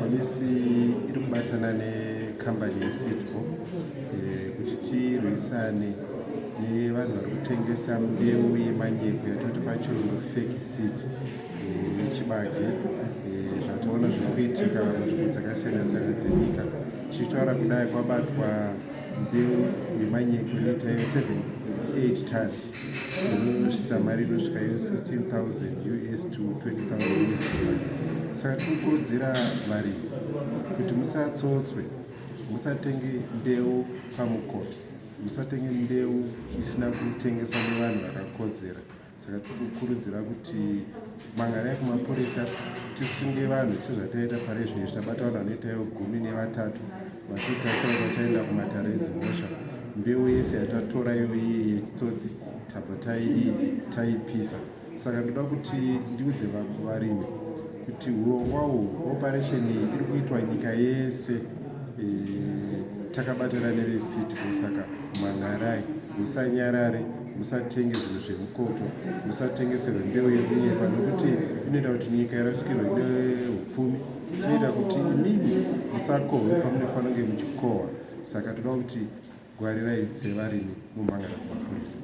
Komisi iri kubatana nekambani yeSeed kuti tirwisane nevanhu vari kutengesa mbeu yemanyepo yatinoti pachirungu fake seed yechibage. Zvataona zviri kuitika munzvimbo dzakasiyana siyana dzenyika. Tichitaura kudai kwabatwa mbeu yemanyepo inoita 7-8 tons inosvitsa mari inosvika $16,000 to $20,000. Saka tinokurudzira varimi kuti musatsotswe, musatenge mbeu pamukoti, musatenge mbeu isina kutengeswa nevanhu vakakodzera. Saka tinokurudzira kuti mangarai kumapurisa tisunge vanhu sezvataita pare zvino tabata vanhu vanoita 13 vachitarisira kuti vachaenda kumatare edzimhosva. Mbeu yese yatatora iyoyi yechitsotsi tabva taipisa. Saka ndoda kuti ndiudze varimi kuti urongwa uhu operation iri kuitwa nyika yese takabatana neveSeed. Saka mangarai, musanyarare, musatenge zvinhu zvemukoto, musatengeserwe mbeu yemunyepa nokuti inoita kuti nyika irasikirwe neupfumi, inoita kuti imimi musakohwe pamunofanira kunge muchikohwa. Saka toda kuti ngwarirai sevarimi mumhangara kumapurisa.